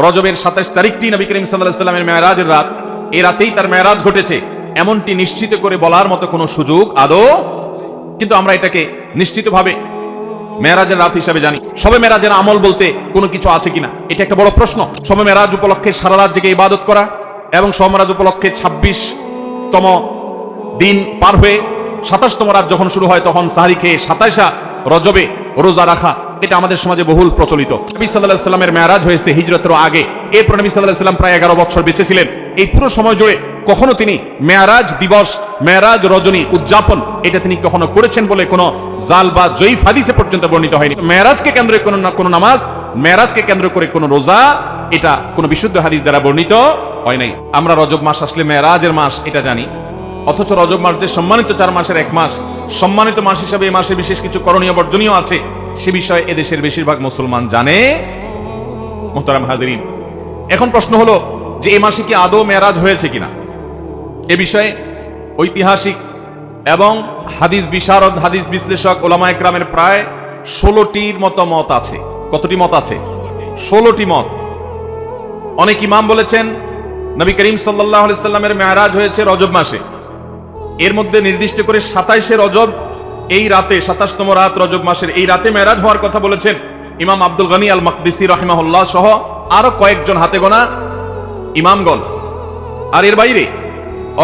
রজবের 27 তারিখটি নবী করিম সাল্লাল্লাহু আলাইহি ওয়াসাল্লামের মেরাজের রাত। এই রাতেই তার মেরাজ ঘটেছে এমনটি নিশ্চিত করে বলার মতো কোনো সুযোগ আদৌ, কিন্তু আমরা এটাকে নিশ্চিতভাবে মেরাজের রাত হিসাবে জানি। শবে মেরাজের আমল বলতে কোনো কিছু আছে কিনা, এটা একটা বড় প্রশ্ন। শবে মেরাজ উপলক্ষে সারা রাত জেগে ইবাদত করা এবং শবে মেরাজ উপলক্ষে 26তম দিন পার হয়ে 27তম রাত যখন শুরু হয় তখন সাহরি খেয়ে 27 রজবে রোজা রাখা, এটা আমাদের সমাজে বহুল প্রচলিত। নবী সাল্লাল্লাহু আলাইহি ওয়াসাল্লামের মেরাজ হয়েছে হিজরতের আগে। এরপর নবী সাল্লাল্লাহু আলাইহি ওয়াসাল্লাম প্রায় 11 বছর বেঁচে ছিলেন। এই পুরো সময় জুড়ে কখনো তিনি মেরাজ দিবস, মেরাজ রজনী উদযাপন এটা তিনি কখনো করেছেন বলে কোনো জাল বা জয়ীফ হাদিসে পর্যন্ত বর্ণিত হয়নি। মেরাজকে কেন্দ্র করে কোনো নামাজ, মেরাজকে কেন্দ্র করে কোনো রোজা, এটা কোনো বিশুদ্ধ হাদিস দ্বারা বর্ণিত হয় নাই। আমরা রজব মাস আসলে মেরাজের মাস এটা জানি, অথচ রজব মাস যে সম্মানিত 4 মাসের এক মাস, সম্মানিত মাস হিসাবে এই মাসে বিশেষ কিছু করণীয় বর্জনীয় আছে, সে বিষয়ে এদেশের বেশিরভাগ মুসলমান জানে। মুহতারাম হাজিরিন, এখন প্রশ্ন হলো যে এই মাসে কি আদৌ মেরাজ হয়েছে কিনা। এ বিষয়ে ঐতিহাসিক এবং হাদিস বিশারদ, হাদিস বিশ্লেষক ওলামা একরামের প্রায় 16টির মতো মত আছে। কতটি মত আছে? 16টি মত। অনেক ইমাম বলেছেন নবী করিম সাল্লাল্লাহু আলাইহি ওয়াসাল্লামের মেরাজ হয়েছে রজব মাসে। এর মধ্যে নির্দিষ্ট করে 27 রজব এই রাতে, 27তম রাত রজব মাসের এই রাতে মেরাজ হওয়ার কথা বলেছেন ইমাম আব্দুল গনি আল মাকদিসি রাহিমাহুল্লাহ সহ আরো কয়েকজন হাতে গোনা ইমামগণ। আর এর বাইরে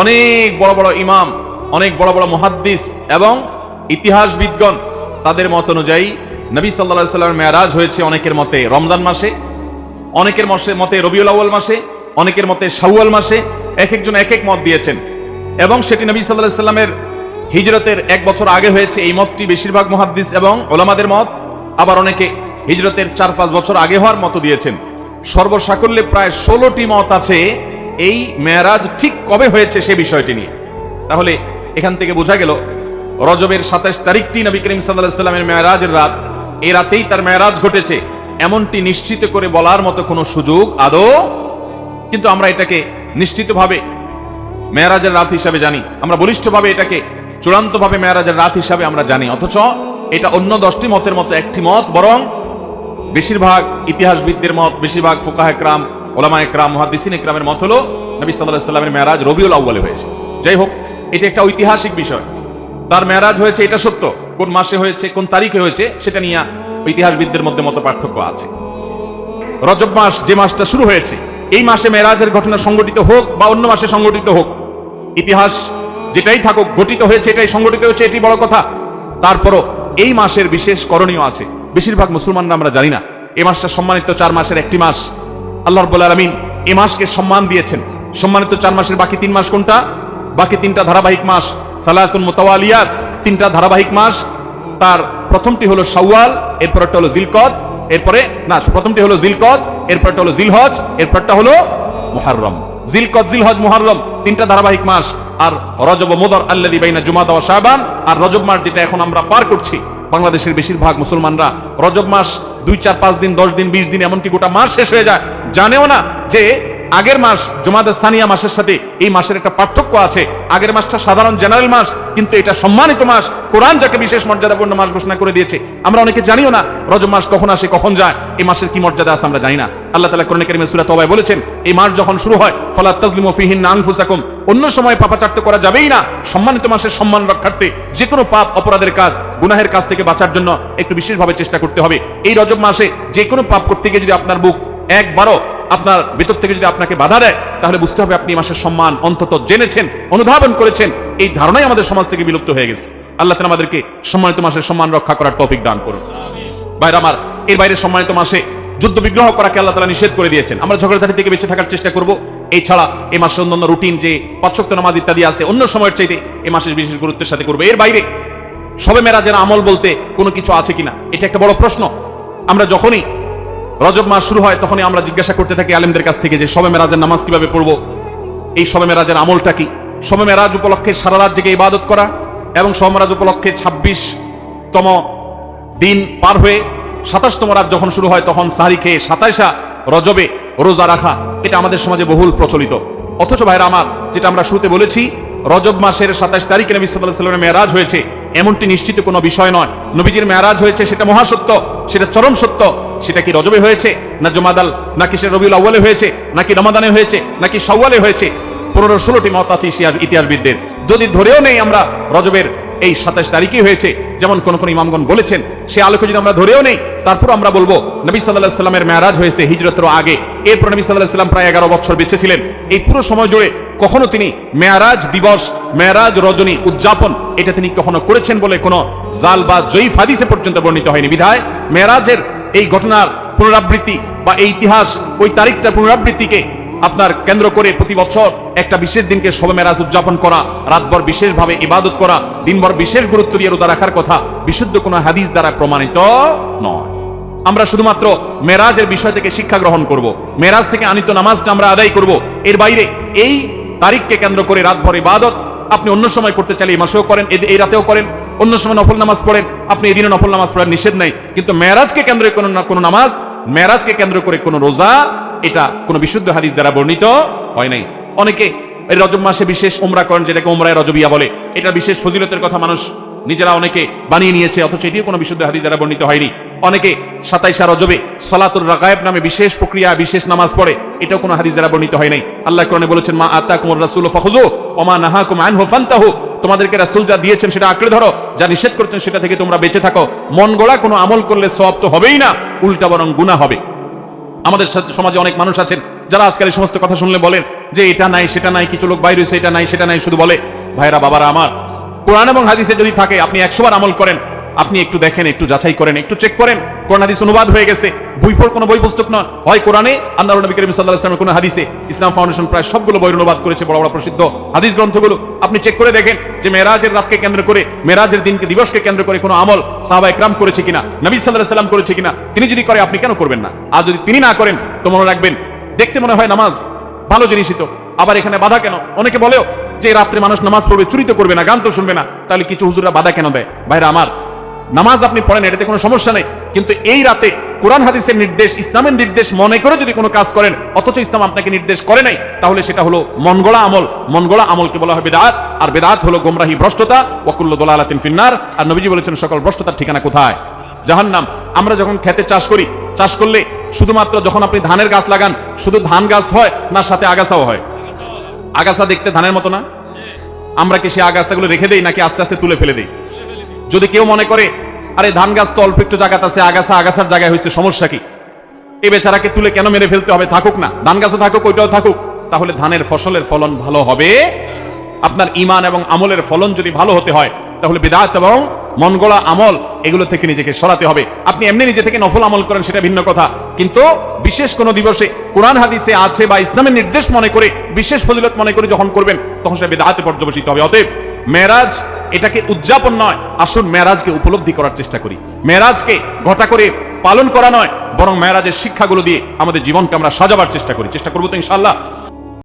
অনেক বড় বড় ইমাম, অনেক বড় বড় মুহাদ্দিস এবং ইতিহাসবিদগণ তাদের মত অনুযায়ী নবী সাল্লাল্লাহু আলাইহি ওয়াসাল্লামের মেরাজ হয়েছে অনেকের মতে রমজান মাসে, অনেকের মতে রবিউল আউয়াল মাসে, অনেকের মতে শাওয়াল মাসে। এক একজন এক এক মত দিয়েছেন এবং সেটি নবী সাল্লাল্লাহু আলাইহি ওয়াসাল্লামের হিজরতের 1 বছর আগে হয়েছে, এই মতটি বেশিরভাগ মুহাদ্দিস এবং ওলামাদের মত। আবার অনেকে হিজরতের 4-5 বছর আগে হওয়ার মত দিয়েছেন। সর্বসাকল্যে প্রায় 16টি মত আছে এই মেরাজ ঠিক কবে হয়েছে সে বিষয়টি নিয়ে। তাহলে এখান থেকে বোঝা গেল রজবের 27 তারিখটি নবী করিম সাল্লাল্লাহু আলাইহি ওয়াসাল্লামের মেরাজের রাত। এই রাতেই তার মেরাজ ঘটেছে এমনটি নিশ্চিত করে বলার মতো কোনো সুযোগ আদৌ, কিন্তু আমরা এটাকে নিশ্চিতভাবে মেরাজের রাত হিসাবে জানি। আমরা বলিষ্ঠভাবে এটাকে চূড়ান্তভাবে মেরাজের রাত হিসাবে আমরা জানি, অথচ এটা অন্য 10টি মতের মতো একটি মত। বরং বেশিরভাগ ইতিহাসবিদদের মত, বেশিরভাগ ফুকাহা একরাম, ওলামা একরাম, মুহাদ্দিসিন একরামের মত হলো নবী সাল্লাল্লাহু আলাইহি ওয়াসাল্লামের মেরাজ রবিউল আউয়ালে হয়েছে। যাই হোক, এটা একটা ঐতিহাসিক বিষয়। তার মেরাজ হয়েছে এটা সত্য, কোন মাসে হয়েছে, কোন তারিখে হয়েছে সেটা নিয়ে ইতিহাসবিদদের মধ্যে মত পার্থক্য আছে। রজব মাস যে মাসটা শুরু হয়েছে, এই মাসে মেরাজের ঘটনা সংঘটিত হোক বা অন্য মাসে সংঘটিত হোক, ইতিহাস যেটাই থাকুক, ঘটিত হয়েছে এটাই সংঘটিত হয়েছে, এটি বড় কথা। তারপরও এই মাসের বিশেষ করণীয় আছে। বেশিরভাগ মুসলমানরা আমরা জানি না এই মাসটা সম্মানিত 4 মাসের একটি মাস। আল্লাহ রাব্বুল আলামিন এই মাসকে সম্মান দিয়েছেন। সম্মানিত 4 মাসের বাকি 3 মাস কোনটা? বাকি 3টা ধারাবাহিক মাস, সালাসুন মুতাওয়ালিয়াত, 3টা ধারাবাহিক মাস। তার প্রথমটি হলো শাওয়াল, এরপরটা হলো জিলকদ, প্রথমটি হলো জিলকদ, এরপরটা হলো জিলহজ, এরপরটা হলো মুহররম। জিলকদ, জিলহজ, মুহররম 3টা ধারাবাহিক মাস। আর রজব ও মুদর আল্লাযী বাইনা জুমাদা ওয়া শাবান, আর রজব মাস যেটা এখন আমরা পার করছি, বাংলাদেশের বেশিরভাগ মুসলমানরা রজব মাস 2, 4, 5 দিন, 10 দিন, 20 দিন, এমনকি গোটা মাস শেষ হয়ে যায়, জানেও না যে আগের মাস জুমাদা সানিয়া মাসের সাথে এই মাসের একটা পার্থক্য আছে। আগের মাসটা সাধারণ জেনারেল মাস, কিন্তু এটা সম্মানিত মাস। কোরআন যাকে বিশেষ মর্যাদাপূর্ণ মাস ঘোষণা করে দিয়েছে। আমরা অনেকে জানিও না রজব মাস কখন আসে, কখন যায়, এই মাসের কি মর্যাদা আছে আমরা জানি না। আল্লাহ তাআলা কোরআনে কারীমে সূরা তাওবায় বলেছেন, এই মাস যখন শুরু হয় ফালা তাজলিমু ফিহিন্না আনফুসাকুম, অন্য সময় পাপাচার্য করা যাবেই না। সম্মানিত মাসের সম্মান রক্ষার্থে যে কোনো পাপ, অপরাধের কাজ, গুনাহের কাজ থেকে বাঁচার জন্য একটু বিশেষভাবে চেষ্টা করতে হবে। এই রজব মাসে যে কোনো পাপ করতে গিয়ে যদি আপনার বুক একবারও আপনার ভিতর থেকে যদি আপনাকে বাধা দেয়, তাহলে বুঝতে হবে আপনি মাসের সম্মান অন্তত জেনেছেন, অনুধাবন করেছেন। এই ধারণাই আমাদের সমাজ থেকে বিলুপ্ত হয়ে গেছে। আল্লাহ তাআলা আমাদেরকে সম্মানিত মাসের সম্মান রক্ষা করার তৌফিক দান করুন। ভাইরা আমার, এর বাইরে সম্মানিত মাসে যুদ্ধ বিগ্রহ করাকে আল্লাহ তাআলা নিষেধ করে দিয়েছেন। আমরা ঝগড়াঝাটি থেকে বেঁচে থাকার চেষ্টা করব। এই ছাড়া এই মাসে অন্যান্য রুটিন যে 5 ওয়াক্ত নামাজ ইত্যাদি আছে, অন্য সময়ের চাইতে এই মাসের বিশেষ গুরুত্বের সাথে করবো। এর বাইরে শবে মেরাজের আমল বলতে কোনো কিছু আছে কিনা, এটা একটা বড় প্রশ্ন। আমরা যখনই রজব মাস শুরু হয় তখনই আমরা জিজ্ঞাসা করতে থাকি আলেমদের কাছ থেকে যে শবে মেরাজের নামাজ কিভাবে পড়বো, এই শবে মেরাজের আমলটা কি। শবে মেরাজ উপলক্ষে সারা রাত জেগে ইবাদত করা এবং শবে মেরাজ উপলক্ষে 26তম দিন পার হয়ে 27তম রাত যখন শুরু হয় তখন সাহরি খেয়ে 27 রজবে রোজা রাখা, এটা আমাদের সমাজে বহুল প্রচলিত। অথচ ভাইরা আমার, যেটা আমরা শুরুতে বলেছি, রজব মাসের 27 তারিখে নবী সাল্লাল্লাহু আলাইহি ওয়াসাল্লামের মেরাজ হয়েছে এমনটি নিশ্চিত কোনো বিষয় নয়। নবীজির মেরাজ হয়েছে সেটা মহাসত্য, সেটা চরম সত্য। সেটা কি রজবে হয়েছে, না জুমাদাল, নাকি সেটা রবিউল আউয়ালে হয়েছে, নাকি রমাদানে হয়েছে, নাকি শাওয়ালে হয়েছে? 15-16টি মত আছে ইতিহাসবিদদের। যদি ধরেও নেই আমরা রজবের এই 27 তারিখে হয়েছে, যেমন কোন কোন ইমামগণ বলেছেন, সে আলোকে যদি আমরা ধরেও নেই, তারপর আমরা বলবো নবী সাল্লাল্লাহু আলাইহি সাল্লামের মেরাজ হয়েছে হিজরতের আগে। এরপর নবী সাল্লাল্লাহু আলাইহি সাল্লাম প্রায় 11 বছর বেঁচে ছিলেন। এই পুরো সময় জুড়ে কখনো তিনি মেরাজ দিবস, মেরাজ রজনী উদযাপন এটা তিনি কখনো করেছেন বলে কোনো জাল বা জয়ীফ হাদিসে পর্যন্ত বর্ণিত হয়নি। বিধায় মেরাজের এই ঘটনার পুনরাবৃত্তি বা এই ইতিহাস, ওই তারিখটার পুনরাবৃত্তিকে আপনার কেন্দ্র করে প্রতি বছর একটা বিশেষ দিনকে শবে মেরাজ উদযাপন করা, রাতভর বিশেষভাবে ইবাদত করা, দিনভর বিশেষ গুরুত্ব দিয়ে রোজা রাখার কথা বিশুদ্ধ কোনো হাদিস দ্বারা প্রমাণিত নয়। আমরা শুধুমাত্র মেরাজের বিষয় থেকে শিক্ষা গ্রহণ করব, মেরাজ থেকে আনিত নামাজটা আমরা আদায় করব। এর বাইরে এই তারিখকে কেন্দ্র করে রাতভর ইবাদত আপনি অন্য সময় করতে চাইলে এই মাসেও করেন, এই রাতেও করেন, অন্য সময় নফল নামাজ পড়েন, আপনি এদিনে নফল নামাজ পড়ার নিষেধ নাই। কিন্তু মেরাজকে কেন্দ্র করে কোনো নামাজ, মেরাজকে কেন্দ্র করে কোনো রোজা, এটা কোনো বিশুদ্ধ হাদিস দ্বারা বর্ণিত হয় নাই। অনেকে এই রজব মাসে বিশেষ উমরা করেন, যেটাকে উমরায়ে রজবিয়া বলে। এটা বিশেষ ফজিলতের কথা মানুষ নিজেরা অনেকে বানিয়ে নিয়েছে, অথচ এটিও কোনো বিশুদ্ধ হাদিস দ্বারা বর্ণিত হয়নি। অনেকে 27 রজবে সালাতুর রাগায়েব নামে বিশেষ প্রক্রিয়া, বিশেষ নামাজ পড়ে, এটাও কোনো হাদিস দ্বারা বর্ণিত হয় নাই। আল্লাহ কোরআনে বলেছেন, মা আতাকুমুর রাসূলু ফাখুযু ওয়া মা নাহাকুম আনহু ফান্তাহু। তোমাদেরকে রাসূল যা দিয়েছেন সেটা আঁকড়ে ধরো, যা নিষেধ করছেন সেটা থেকে তোমরা বেঁচে থাকো। মন গড়া কোনো আমল করলে সওয়াব তো হবেই না, উল্টা বরং গুনাহ হবে। আমাদের সমাজে অনেক মানুষ আছেন যারা আজকাল এই সমস্ত কথা শুনলে বলেন যে এটা নাই সেটা নাই, কিছু লোক বাইরে হয়েছে, এটা নাই সেটা নাই শুধু বলে। ভাইরা বাবারা আমার, কোরআন এবং হাদিসে যদি থাকে আপনি 100 বার আমল করেন, আপনি একটু দেখেন, একটু যাচাই করেন, একটু চেক করেন। কোরআন হাদিস অনুবাদ হয়ে গেছে, কোনো বই পুস্তক নয়, হয় কোরআনে, আল্লাহর নবী করিম সাল্লাল্লাহু আলাইহি ওয়াসাল্লামের কোনো হাদিসে। ইসলাম ফাউন্ডেশন প্রায় সবগুলো বই অনুবাদ করেছে, বড় বড় প্রসিদ্ধ হাদিস গ্রন্থগুলো। আপনি চেক করে দেখেন যে মেরাজের রাতকে কেন্দ্র করে, মেরাজের দিনকে, দিবসকে কেন্দ্র করে কোনো আমল সাহাবায়ে কেরাম করেছে কিনা, নবী সাল্লাল্লাহু আলাইহি ওয়াসাল্লাম করেছে কিনা। তিনি যদি করে আপনি কেন করবেন না? আর যদি তিনি না করেন তো মনে রাখবেন, দেখতে মনে হয় নামাজ ভালো জিনিসই তো, আবার এখানে বাধা কেন? অনেকে বলেও যে রাত্রে মানুষ নামাজ পড়বে, চুরি তো করবে না, গান তো শুনবে না, তাহলে কিছু হুজুররা বাধা কেন দেয়? ভাইরা আমার, নামাজ আপনি পড়েন, এটাতে কোনো সমস্যা নেই, কিন্তু এই রাতে কোরআন হাদিসের নির্দেশ, ইসলামের নির্দেশ মনে করে যদি কোনো কাজ করেন, অথচ ইসলাম আপনাকে নির্দেশ করে নাই, তাহলে সেটা হলো মনগড়া আমল। মনগড়া আমলকে বলা হয় বিদআত, আর বিদআত হলো গোমরাহি, ভ্রষ্টতা। ওয়া কুল্লু দালালাতিন ফিন্নার। আর নবীজি বলেছেন সকল ভ্রষ্টতার ঠিকানা কোথায়? জাহান্নাম। আমরা যখন খেতে চাষ করি, চাষ করলে শুধুমাত্র যখন আপনি ধানের গাছ লাগান, শুধু ধান গাছ হয় না সাথে আগাছাও হয়? আগাছা দেখতে ধানের মতো না? আমরা কি সেই আগাছাগুলো রেখে দেই নাকি আস্তে আস্তে তুলে ফেলে দেই? যদি কেউ মনে করে আরে ধান গাছ তো অল্প একটু জায়গাতে আছে, আগাছার জায়গায় হয়েছে, সমস্যা কি, এই বেচারাকে তুলে কেন মেরে ফেলতে হবে? থাকুক না, ধান গাছও থাকুক, ওইটাও থাকুক, তাহলে ধানের ফসলের ফলন ভালো হবে। আপনার ঈমান এবং আমলের ফলন যদি ভালো হতে হয়, তাহলে বিদআত এবং মনগড়া আমল এগুলো থেকে নিজেকে সরাতে হবে। আপনি এমনি নিজে থেকে নফল আমল করেন, সেটা ভিন্ন কথা, কিন্তু বিশেষ কোনো দিবসে কোরআন হাদিসে আছে বা ইসলামের নির্দেশ মনে করে, বিশেষ ফজিলত মনে করে যখন করবেন, তখন সেটা বিদআতে পর্যবসিত হবে। অতএব মেরাজ এটাকে উদযাপন নয়, আসুন মেরাজকে উপলব্ধি করার চেষ্টা করি। মেরাজকে ঘটা করে পালন করা নয়, বরং মেরাজের শিক্ষাগুলো দিয়ে আমাদের জীবনকে আমরা সাজাবার চেষ্টা করি। চেষ্টা করবো তো ইনশাআল্লাহ।